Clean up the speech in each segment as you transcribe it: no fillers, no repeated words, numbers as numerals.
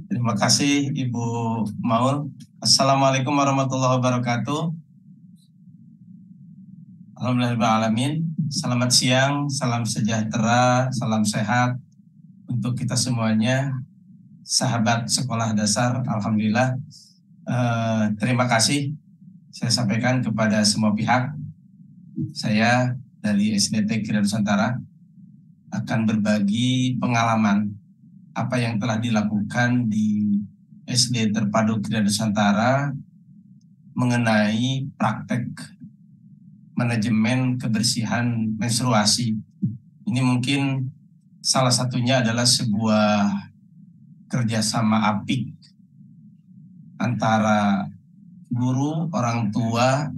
Terima kasih Ibu Maul. Assalamualaikum warahmatullahi wabarakatuh. Alhamdulillahirrahmanirrahim. Selamat siang, salam sejahtera, salam sehat untuk kita semuanya, sahabat sekolah dasar. Alhamdulillah. Terima kasih saya sampaikan kepada semua pihak. Saya dari SDT Krida Nusantara akan berbagi pengalaman apa yang telah dilakukan di SD Terpadu Krida Nusantara mengenai praktek manajemen kebersihan menstruasi. Ini mungkin salah satunya adalah sebuah kerjasama apik antara guru, orang tua,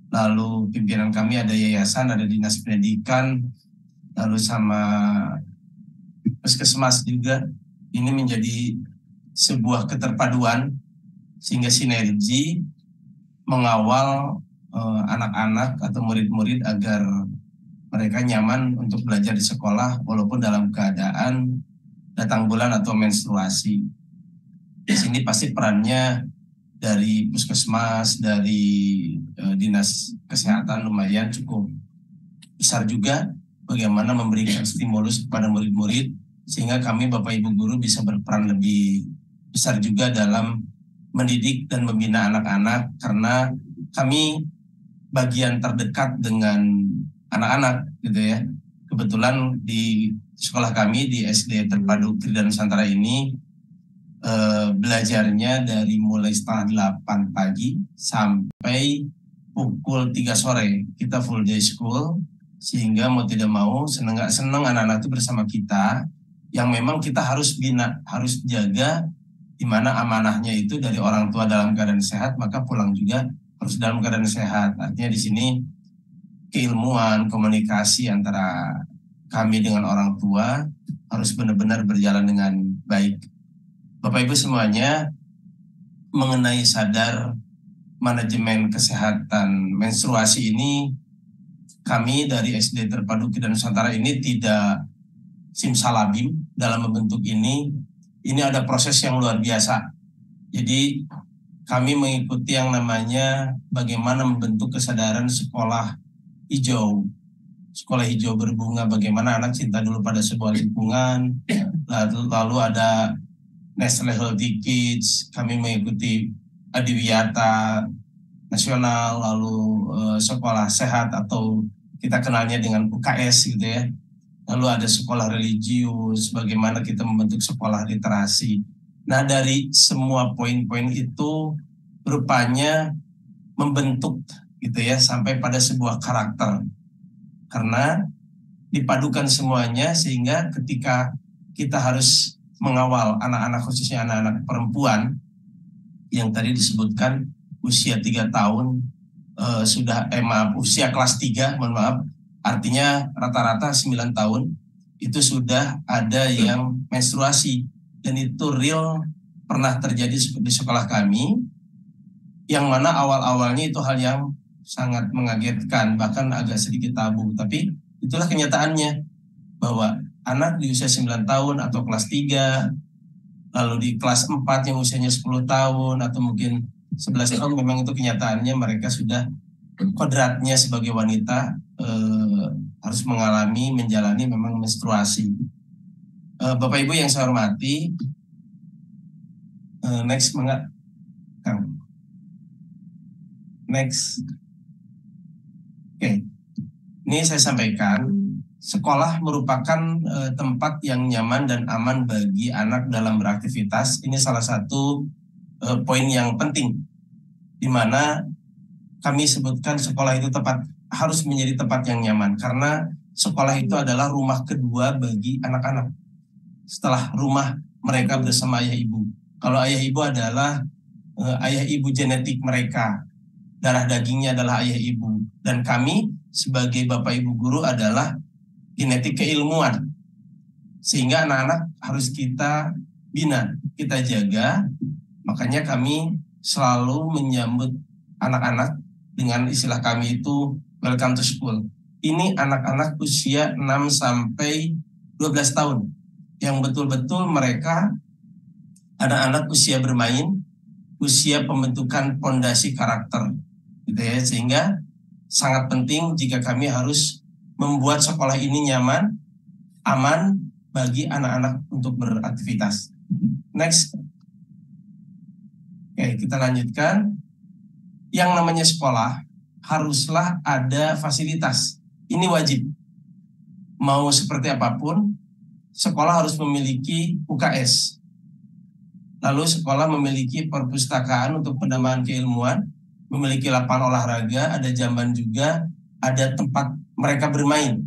lalu pimpinan kami ada yayasan, ada dinas pendidikan, lalu sama puskesmas juga. Ini menjadi sebuah keterpaduan sehingga sinergi mengawal anak-anak atau murid-murid agar mereka nyaman untuk belajar di sekolah walaupun dalam keadaan datang bulan atau menstruasi. Di sini pasti perannya dari puskesmas, dari dinas kesehatan lumayan cukup besar juga, bagaimana memberikan stimulus kepada murid-murid sehingga kami Bapak Ibu guru bisa berperan lebih besar juga dalam mendidik dan membina anak-anak, karena kami bagian terdekat dengan anak-anak gitu ya. Kebetulan di sekolah kami di SD Terpadu Krida Nusantara ini belajarnya dari mulai setengah 8 pagi sampai pukul 3 sore. Kita full day school, sehingga mau tidak mau seneng gak seneng anak-anak itu bersama kita, yang memang kita harus bina, harus jaga, di mana amanahnya itu dari orang tua dalam keadaan sehat, maka pulang juga harus dalam keadaan sehat. Artinya di sini keilmuan, komunikasi antara kami dengan orang tua harus benar-benar berjalan dengan baik. Bapak Ibu semuanya, mengenai sadar manajemen kesehatan menstruasi ini, kami dari SD Terpadu Krida Nusantara ini tidak simsalabim dalam membentuk ini. Ini ada proses yang luar biasa. Jadi kami mengikuti yang namanya bagaimana membentuk kesadaran sekolah hijau. Sekolah hijau berbunga, bagaimana anak cinta dulu pada sebuah lingkungan. Lalu ada Nestle Healthy Kids, kami mengikuti Adiwiyata Nasional, lalu sekolah sehat atau kita kenalnya dengan UKS gitu ya. Lalu ada sekolah religius, bagaimana kita membentuk sekolah literasi. Nah, dari semua poin-poin itu rupanya membentuk gitu ya sampai pada sebuah karakter. Karena dipadukan semuanya sehingga ketika kita harus mengawal anak-anak, khususnya anak-anak perempuan yang tadi disebutkan usia 3 tahun usia kelas 3, mohon maaf, artinya rata-rata 9 tahun itu sudah ada yang menstruasi, dan itu real pernah terjadi di sekolah kami, yang mana awal-awalnya itu hal yang sangat mengagetkan, bahkan agak sedikit tabu, tapi itulah kenyataannya bahwa anak di usia 9 tahun atau kelas 3, lalu di kelas 4 yang usianya 10 tahun atau mungkin 11 tahun, memang itu kenyataannya mereka sudah kodratnya sebagai wanita harus menjalani memang menstruasi. Bapak Ibu yang saya hormati, next. Oke. Ini saya sampaikan, sekolah merupakan tempat yang nyaman dan aman bagi anak dalam beraktivitas. Ini salah satu poin yang penting, di mana kami sebutkan sekolah itu harus menjadi tempat yang nyaman, karena sekolah itu adalah rumah kedua bagi anak-anak setelah rumah mereka bersama ayah ibu. Kalau ayah ibu adalah ayah ibu genetik mereka, darah dagingnya adalah ayah ibu, dan kami sebagai bapak ibu guru adalah genetik keilmuan, sehingga anak-anak harus kita bina, kita jaga. Makanya kami selalu menyambut anak-anak dengan istilah kami itu welcome to school. Ini anak-anak usia 6 sampai 12 tahun. yang betul-betul mereka anak-anak usia bermain, usia pembentukan pondasi karakter, gitu ya. Sehingga sangat penting jika kami harus membuat sekolah ini nyaman, aman bagi anak-anak untuk beraktivitas. Next. Oke, kita lanjutkan. Yang namanya sekolah haruslah ada fasilitas. Ini wajib. Mau seperti apapun, sekolah harus memiliki UKS. Lalu sekolah memiliki perpustakaan untuk penambahan keilmuan, memiliki lapangan olahraga, ada jamban juga, ada tempat mereka bermain.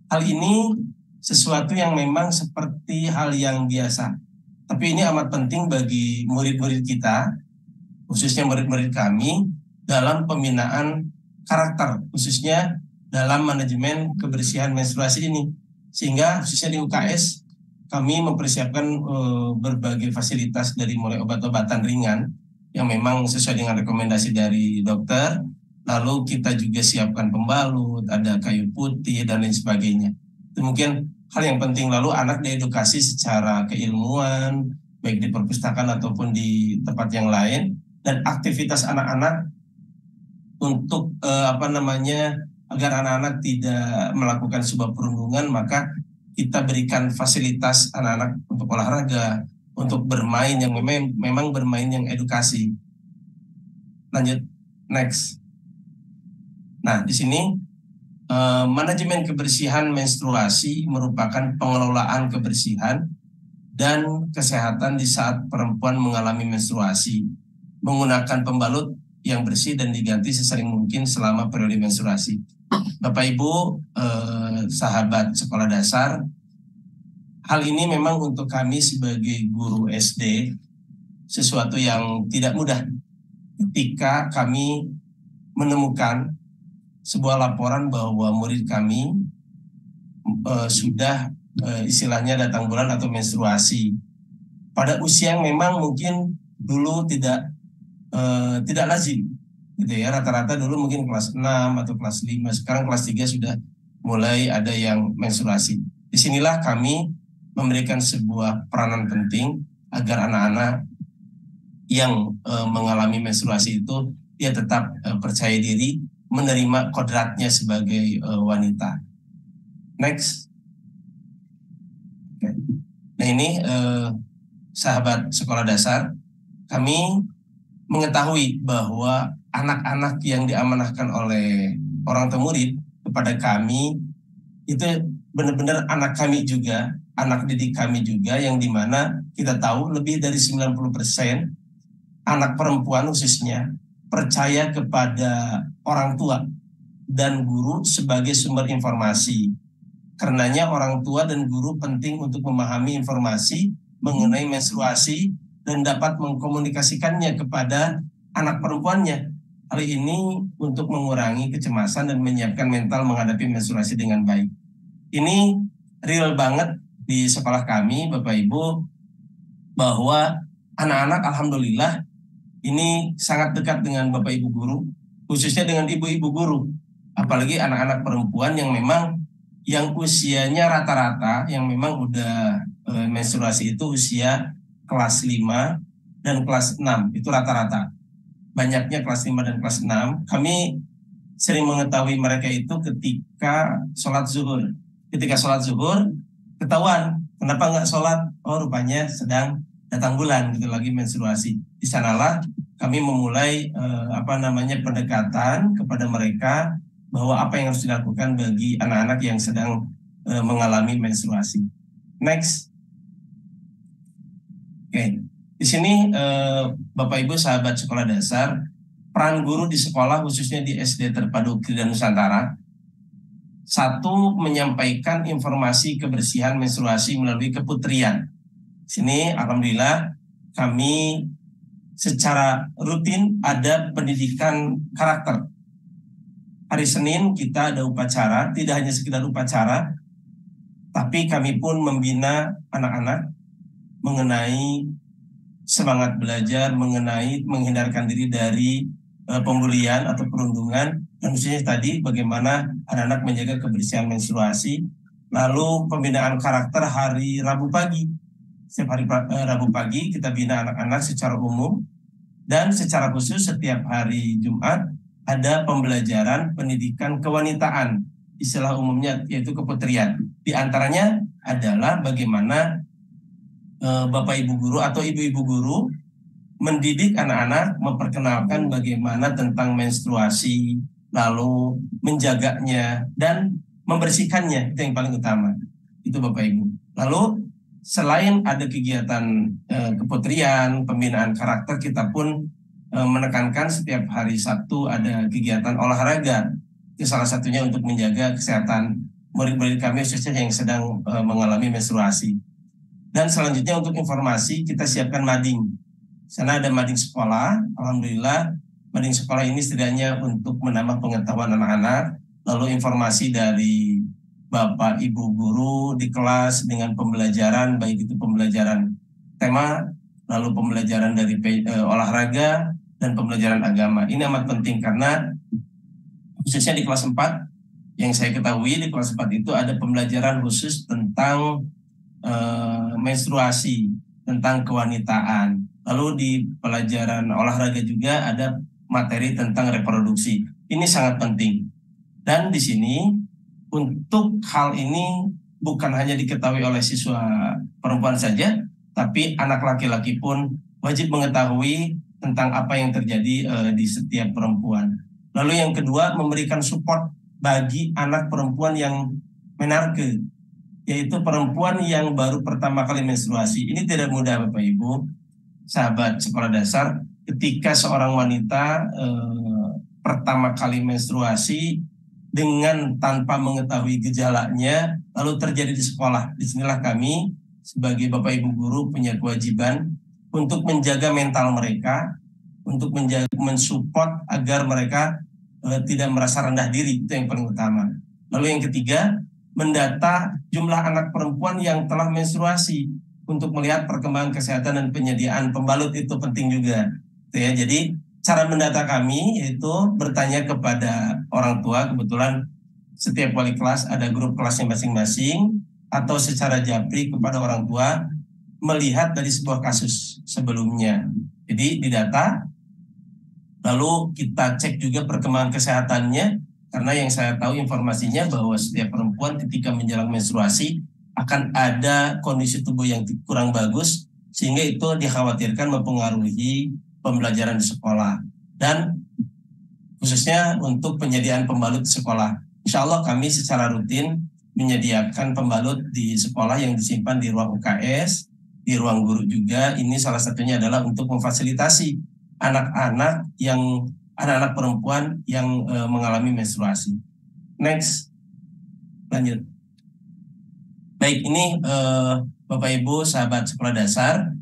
Hal ini sesuatu yang memang seperti hal yang biasa. Tapi ini amat penting bagi murid-murid kita, khususnya murid-murid kami, dalam pembinaan karakter, khususnya dalam manajemen kebersihan menstruasi ini. Sehingga khususnya di UKS, kami mempersiapkan berbagai fasilitas dari mulai obat-obatan ringan, yang memang sesuai dengan rekomendasi dari dokter, lalu kita juga siapkan pembalut, ada kayu putih, dan lain sebagainya. Itu mungkin hal yang penting. Lalu anak diedukasi secara keilmuan, baik di perpustakaan ataupun di tempat yang lain, dan aktivitas anak-anak untuk agar anak-anak tidak melakukan sebuah perundungan, maka kita berikan fasilitas anak-anak untuk olahraga, untuk bermain yang memang bermain yang edukasi. Lanjut, next. Nah, di sini manajemen kebersihan menstruasi merupakan pengelolaan kebersihan dan kesehatan di saat perempuan mengalami menstruasi, menggunakan pembalut yang bersih dan diganti sesering mungkin selama periode menstruasi. Bapak Ibu, sahabat sekolah dasar, hal ini memang untuk kami sebagai guru SD sesuatu yang tidak mudah ketika kami menemukan sebuah laporan bahwa murid kami sudah istilahnya datang bulan atau menstruasi pada usia yang memang mungkin dulu tidak lazim, gitu ya. Rata-rata dulu mungkin kelas 6 atau kelas 5, sekarang kelas 3 sudah mulai ada yang menstruasi. Disinilah kami memberikan sebuah peranan penting agar anak-anak yang mengalami menstruasi itu dia tetap percaya diri, menerima kodratnya sebagai wanita. Next. Okay. Nah ini sahabat sekolah dasar, kami mengetahui bahwa anak-anak yang diamanahkan oleh orang tua murid kepada kami itu benar-benar anak kami juga, anak didik kami juga, yang dimana kita tahu lebih dari 90% anak perempuan khususnya percaya kepada orang tua dan guru sebagai sumber informasi. Karenanya orang tua dan guru penting untuk memahami informasi mengenai menstruasi dan dapat mengkomunikasikannya kepada anak perempuannya. Hal ini untuk mengurangi kecemasan dan menyiapkan mental menghadapi menstruasi dengan baik. Ini real banget di sekolah kami, Bapak Ibu, bahwa anak-anak alhamdulillah ini sangat dekat dengan Bapak Ibu guru, khususnya dengan ibu-ibu guru. Apalagi anak-anak perempuan yang memang yang usianya rata-rata, yang memang udah menstruasi itu usia kelas 5 dan kelas 6, itu rata-rata. Banyaknya kelas 5 dan kelas 6. Kami sering mengetahui mereka itu ketika sholat zuhur. Ketika sholat zuhur, ketahuan. Kenapa nggak sholat? Oh, rupanya sedang datang bulan, gitu, lagi menstruasi. Di sanalah kami memulai pendekatan kepada mereka bahwa apa yang harus dilakukan bagi anak-anak yang sedang mengalami menstruasi. Next. Oke. Di sini Bapak Ibu sahabat sekolah dasar, peran guru di sekolah khususnya di SD Terpadu Krida Nusantara, satu, menyampaikan informasi kebersihan menstruasi melalui keputrian. Di sini alhamdulillah kami secara rutin ada pendidikan karakter. Hari Senin kita ada upacara, tidak hanya sekedar upacara, tapi kami pun membina anak-anak mengenai semangat belajar, mengenai menghindarkan diri dari pembulian atau perundungan, dan khususnya tadi bagaimana anak-anak menjaga kebersihan menstruasi Lalu pembinaan karakter hari Rabu pagi. Setiap hari Rabu pagi kita bina anak-anak secara umum, dan secara khusus setiap hari Jumat ada pembelajaran pendidikan kewanitaan, istilah umumnya yaitu keputrian. Di antaranya adalah bagaimana Bapak Ibu guru atau Ibu-ibu guru mendidik anak-anak, memperkenalkan bagaimana tentang menstruasi, lalu menjaganya dan membersihkannya, itu yang paling utama. Itu Bapak Ibu. Lalu selain ada kegiatan keputrian, pembinaan karakter, kita pun menekankan setiap hari Sabtu ada kegiatan olahraga. Itu salah satunya untuk menjaga kesehatan murid-murid kami khususnya yang sedang mengalami menstruasi. Dan selanjutnya untuk informasi kita siapkan mading. Sana ada mading sekolah. Alhamdulillah mading sekolah ini setidaknya untuk menambah pengetahuan anak-anak, lalu informasi dari Bapak Ibu guru di kelas dengan pembelajaran, baik itu pembelajaran tema, lalu pembelajaran dari olahraga, dan pembelajaran agama. Ini amat penting karena khususnya di kelas 4, yang saya ketahui di kelas 4 itu ada pembelajaran khusus tentang menstruasi, tentang kewanitaan. Lalu di pelajaran olahraga juga ada materi tentang reproduksi. Ini sangat penting. Dan di sini untuk hal ini bukan hanya diketahui oleh siswa perempuan saja, tapi anak laki-laki pun wajib mengetahui tentang apa yang terjadi di setiap perempuan. Lalu yang kedua, memberikan support bagi anak perempuan yang menarke, yaitu perempuan yang baru pertama kali menstruasi. Ini tidak mudah Bapak Ibu, sahabat sekolah dasar, ketika seorang wanita pertama kali menstruasi dengan tanpa mengetahui gejalanya, lalu terjadi di sekolah. Disinilah kami sebagai Bapak Ibu guru punya kewajiban untuk menjaga mental mereka, untuk mensupport agar mereka tidak merasa rendah diri, itu yang paling utama. Lalu yang ketiga, mendata jumlah anak perempuan yang telah menstruasi untuk melihat perkembangan kesehatan dan penyediaan pembalut, itu penting juga. Ya, jadi cara mendata kami yaitu bertanya kepada orang tua. Kebetulan setiap wali kelas ada grup kelasnya masing-masing, atau secara japri kepada orang tua melihat dari sebuah kasus sebelumnya. Jadi didata, lalu kita cek juga perkembangan kesehatannya. Karena yang saya tahu informasinya bahwa setiap perempuan ketika menjelang menstruasi akan ada kondisi tubuh yang kurang bagus, sehingga itu dikhawatirkan mempengaruhi pembelajaran di sekolah. Dan khususnya untuk penyediaan pembalut di sekolah. Insya Allah kami secara rutin menyediakan pembalut di sekolah yang disimpan di ruang UKS, di ruang guru juga. Ini salah satunya adalah untuk memfasilitasi anak-anak perempuan yang mengalami menstruasi. Next, lanjut. Baik, ini Bapak Ibu sahabat sekolah dasar,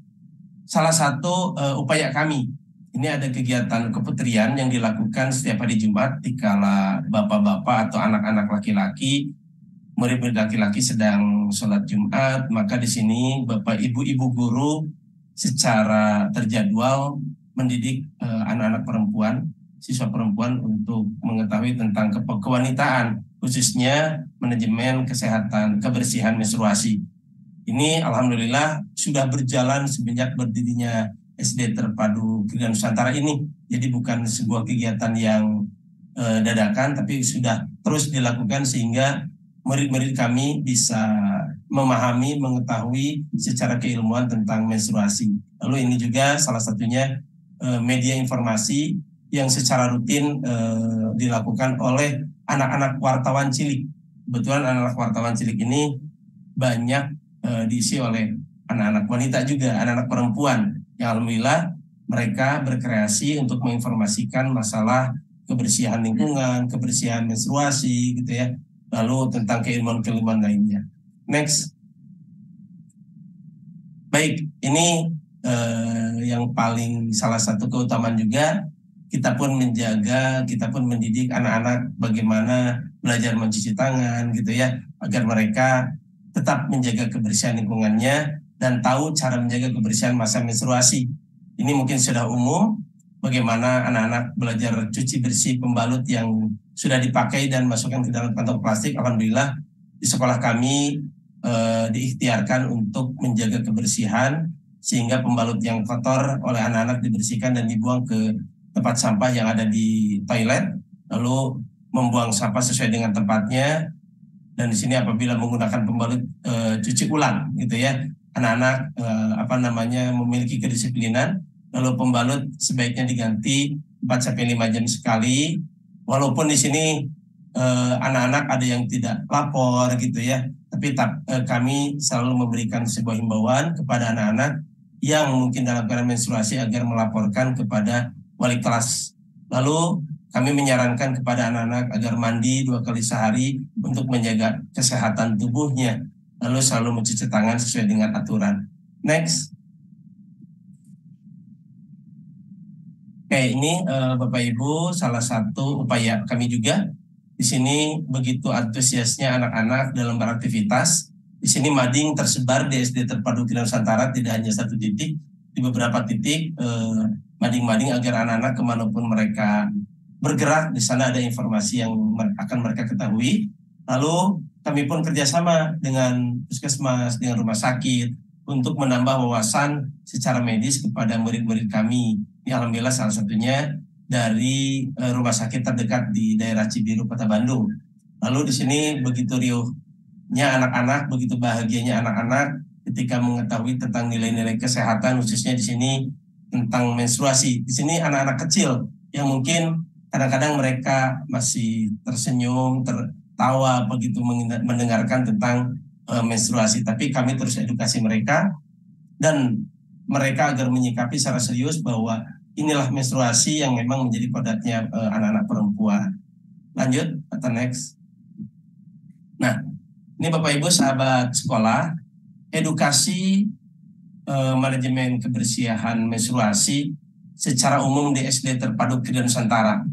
salah satu upaya kami. Ini ada kegiatan keputrian yang dilakukan setiap hari Jumat dikala bapak-bapak atau anak-anak laki-laki, murid-murid laki-laki sedang sholat Jumat, maka di sini Bapak Ibu guru secara terjadwal mendidik anak-anak perempuan, siswa perempuan untuk mengetahui tentang kewanitaan, khususnya manajemen kesehatan kebersihan menstruasi. Ini alhamdulillah sudah berjalan semenjak berdirinya SD Terpadu Krida Nusantara ini. Jadi bukan sebuah kegiatan yang dadakan, tapi sudah terus dilakukan sehingga murid-murid kami bisa memahami, mengetahui secara keilmuan tentang menstruasi. Lalu ini juga salah satunya media informasi yang secara rutin dilakukan oleh anak-anak wartawan cilik. Kebetulan anak-anak wartawan cilik ini banyak diisi oleh anak-anak wanita juga, anak-anak perempuan. Yang alhamdulillah mereka berkreasi untuk menginformasikan masalah kebersihan lingkungan, kebersihan menstruasi, gitu ya. Lalu tentang keilmuan-keilmuan lainnya. Next. Baik, ini yang paling salah satu keutamaan juga, kita pun menjaga, kita pun mendidik anak-anak bagaimana belajar mencuci tangan, gitu ya, agar mereka tetap menjaga kebersihan lingkungannya dan tahu cara menjaga kebersihan masa menstruasi. Ini mungkin sudah umum, bagaimana anak-anak belajar cuci bersih pembalut yang sudah dipakai dan masukkan ke dalam kantong plastik. Alhamdulillah di sekolah kami diikhtiarkan untuk menjaga kebersihan sehingga pembalut yang kotor oleh anak-anak dibersihkan dan dibuang ke tempat sampah yang ada di toilet, lalu membuang sampah sesuai dengan tempatnya. Dan di sini apabila menggunakan pembalut cuci ulang gitu ya, anak-anak memiliki kedisiplinan, lalu pembalut sebaiknya diganti 4-5 jam sekali. Walaupun di sini anak-anak ada yang tidak lapor gitu ya, tapi kami selalu memberikan sebuah himbauan kepada anak-anak yang mungkin dalam keadaan menstruasi agar melaporkan kepada wali kelas. Lalu kami menyarankan kepada anak-anak agar mandi 2 kali sehari untuk menjaga kesehatan tubuhnya. Lalu selalu mencuci tangan sesuai dengan aturan. Next. Oke, ini Bapak Ibu salah satu upaya kami juga. Di sini begitu antusiasnya anak-anak dalam beraktivitas. Di sini mading tersebar di SD Terpadu Kidul Nusantara, tidak hanya satu titik, di beberapa titik mading-mading agar anak-anak kemanapun mereka bergerak, di sana ada informasi yang akan mereka ketahui. Lalu kami pun kerjasama dengan puskesmas, dengan rumah sakit untuk menambah wawasan secara medis kepada murid-murid kami. Ini alhamdulillah salah satunya dari rumah sakit terdekat di daerah Cibiru, Kota Bandung. Lalu di sini begitu riuhnya anak-anak, begitu bahagianya anak-anak ketika mengetahui tentang nilai-nilai kesehatan, khususnya di sini tentang menstruasi. Di sini anak-anak kecil yang mungkin kadang-kadang mereka masih tersenyum, tertawa begitu mendengarkan tentang menstruasi. Tapi kami terus edukasi mereka dan mereka agar menyikapi secara serius bahwa inilah menstruasi yang memang menjadi kodratnya anak-anak perempuan. Lanjut, atau next. Nah, ini Bapak Ibu sahabat sekolah, edukasi manajemen kebersihan menstruasi secara umum di SD Terpadu Kidul Nusantara.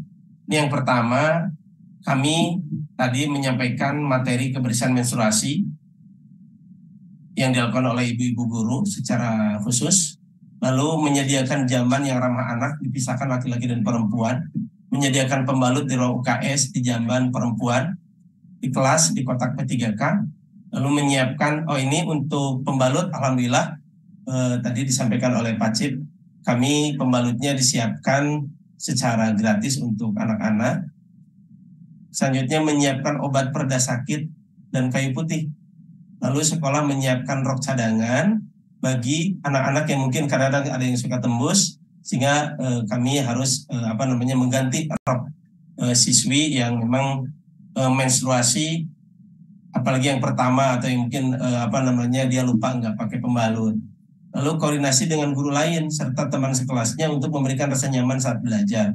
Ini yang pertama, kami tadi menyampaikan materi kebersihan menstruasi yang dilakukan oleh ibu-ibu guru secara khusus. Lalu menyediakan jamban yang ramah anak, dipisahkan laki-laki dan perempuan, menyediakan pembalut di ruang UKS di jamban perempuan, di kelas di kotak P3K, lalu menyiapkan, ini untuk pembalut, alhamdulillah tadi disampaikan oleh Pak Cip, kami pembalutnya disiapkan secara gratis untuk anak-anak. Selanjutnya menyiapkan obat pereda sakit dan kayu putih. Lalu sekolah menyiapkan rok cadangan bagi anak-anak yang mungkin kadang-kadang ada yang suka tembus, sehingga kami harus mengganti rok siswi yang memang menstruasi, apalagi yang pertama atau yang mungkin dia lupa nggak pakai pembalut. Lalu koordinasi dengan guru lain serta teman sekelasnya untuk memberikan rasa nyaman saat belajar.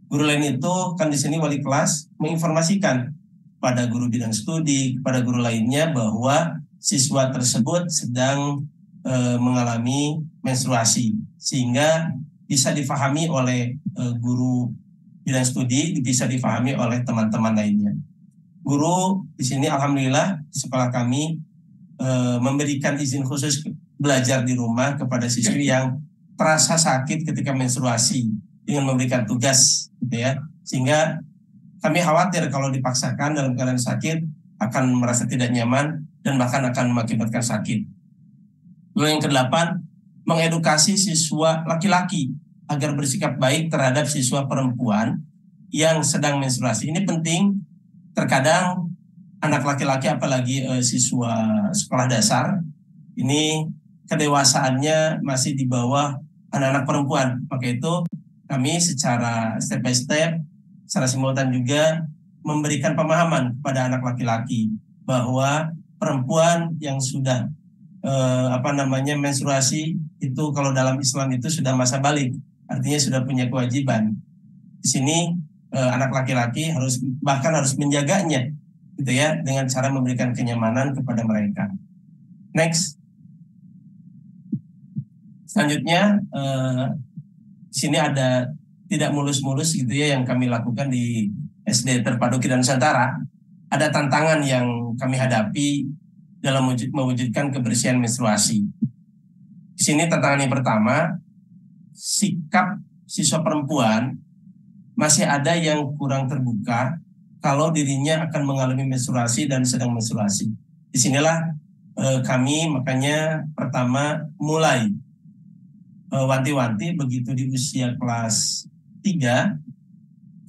Guru lain itu kan di sini wali kelas menginformasikan pada guru bidang studi, kepada guru lainnya bahwa siswa tersebut sedang mengalami menstruasi, sehingga bisa difahami oleh guru bidang studi, bisa difahami oleh teman-teman lainnya. Guru di sini alhamdulillah di sekolah kami memberikan izin khusus belajar di rumah kepada siswi yang terasa sakit ketika menstruasi dengan memberikan tugas gitu ya, sehingga kami khawatir kalau dipaksakan dalam keadaan sakit akan merasa tidak nyaman dan bahkan akan mengakibatkan sakit. Lalu yang ke-8, mengedukasi siswa laki-laki agar bersikap baik terhadap siswa perempuan yang sedang menstruasi. Ini penting, terkadang anak laki-laki apalagi siswa sekolah dasar, ini kedewasaannya masih di bawah anak-anak perempuan. Maka itu kami secara step by step, secara simultan juga memberikan pemahaman kepada anak laki-laki bahwa perempuan yang sudah menstruasi itu kalau dalam Islam itu sudah masa balik, artinya sudah punya kewajiban. Di sini anak laki-laki harus menjaganya gitu ya, dengan cara memberikan kenyamanan kepada mereka. Next. Selanjutnya di sini ada tidak mulus-mulus gitu ya yang kami lakukan di SD Terpadu Kidul Nusantara. Ada tantangan yang kami hadapi dalam mewujudkan kebersihan menstruasi. Di sini tantangan yang pertama, sikap siswa perempuan masih ada yang kurang terbuka kalau dirinya akan mengalami menstruasi dan sedang menstruasi. Disinilah kami makanya pertama mulai wanti-wanti begitu di usia kelas 3,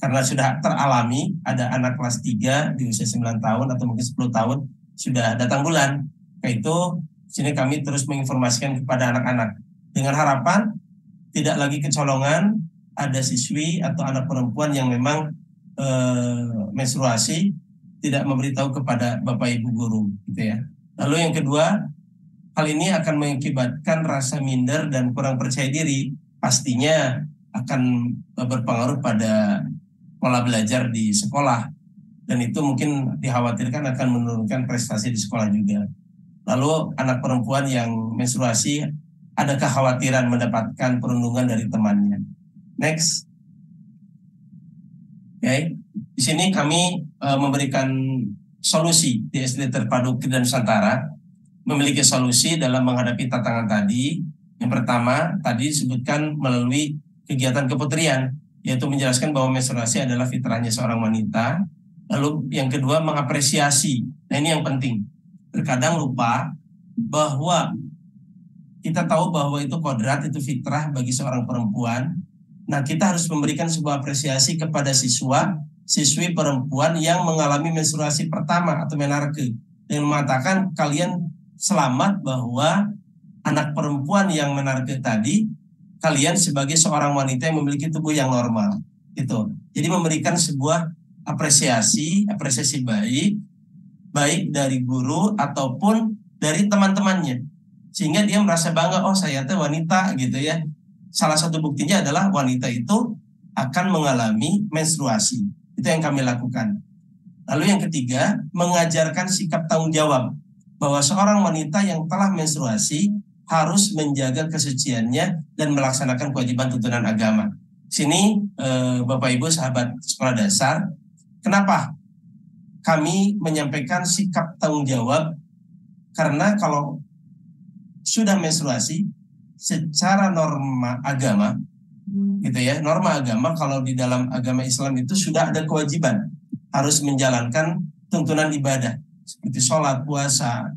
karena sudah teralami ada anak kelas 3 di usia 9 tahun atau mungkin 10 tahun sudah datang bulan. Itu sini kami terus menginformasikan kepada anak-anak dengan harapan tidak lagi kecolongan ada siswi atau anak perempuan yang memang menstruasi tidak memberitahu kepada Bapak Ibu guru gitu ya. Lalu yang kedua, hal ini akan mengakibatkan rasa minder dan kurang percaya diri, pastinya akan berpengaruh pada pola belajar di sekolah, dan itu mungkin dikhawatirkan akan menurunkan prestasi di sekolah juga. Lalu anak perempuan yang menstruasi ada kekhawatiran mendapatkan perundungan dari temannya. Next. Oke. Di sini kami memberikan solusi di SD Terpadu Kidul Nusantara, memiliki solusi dalam menghadapi tantangan tadi. Yang pertama, tadi disebutkan melalui kegiatan keputrian, yaitu menjelaskan bahwa menstruasi adalah fitrahnya seorang wanita. Lalu yang kedua, mengapresiasi. Nah ini yang penting. Terkadang lupa bahwa kita tahu bahwa itu kodrat, itu fitrah bagi seorang perempuan. Nah kita harus memberikan sebuah apresiasi kepada siswi perempuan yang mengalami menstruasi pertama atau menarke, dengan mengatakan kalian selamat bahwa anak perempuan yang menarget tadi, kalian sebagai seorang wanita yang memiliki tubuh yang normal. Gitu. Jadi memberikan sebuah apresiasi baik dari guru ataupun dari teman-temannya. Sehingga dia merasa bangga, oh saya tuh wanita gitu ya. Salah satu buktinya adalah wanita itu akan mengalami menstruasi. Itu yang kami lakukan. Lalu yang ketiga, mengajarkan sikap tanggung jawab, bahwa seorang wanita yang telah menstruasi harus menjaga kesuciannya dan melaksanakan kewajiban tuntunan agama. Sini Bapak Ibu sahabat sekolah dasar, kenapa kami menyampaikan sikap tanggung jawab? Karena kalau sudah menstruasi secara norma agama gitu ya, norma agama kalau di dalam agama Islam itu sudah ada kewajiban harus menjalankan tuntunan ibadah seperti sholat, puasa,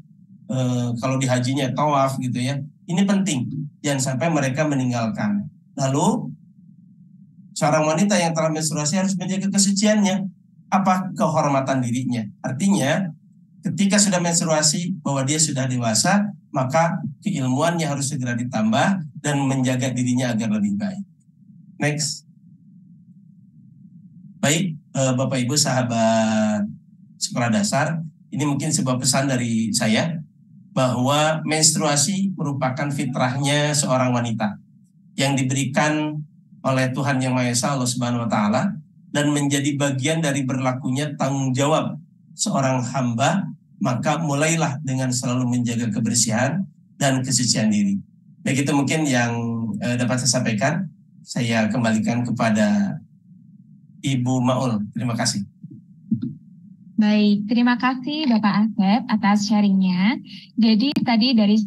kalau di hajinya tawaf gitu ya. Ini penting, jangan sampai mereka meninggalkan. Lalu seorang wanita yang telah menstruasi harus menjaga kesuciannya. Apa? Kehormatan dirinya. Artinya ketika sudah menstruasi bahwa dia sudah dewasa, maka keilmuannya harus segera ditambah dan menjaga dirinya agar lebih baik. Next. Baik, Bapak Ibu sahabat sekolah dasar, ini mungkin sebuah pesan dari saya bahwa menstruasi merupakan fitrahnya seorang wanita yang diberikan oleh Tuhan Yang Maha Esa, Allah Subhanahu wa taala, dan menjadi bagian dari berlakunya tanggung jawab seorang hamba. Maka mulailah dengan selalu menjaga kebersihan dan kesucian diri. Baik, itu mungkin yang dapat saya sampaikan. Saya kembalikan kepada Ibu Maul. Terima kasih. Baik, terima kasih Bapak Asep atas sharingnya. Jadi tadi dari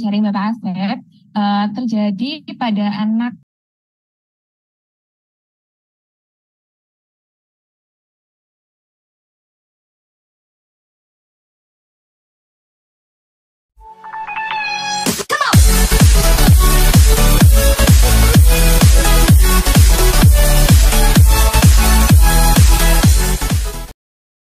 sharing Bapak Asep, terjadi pada anak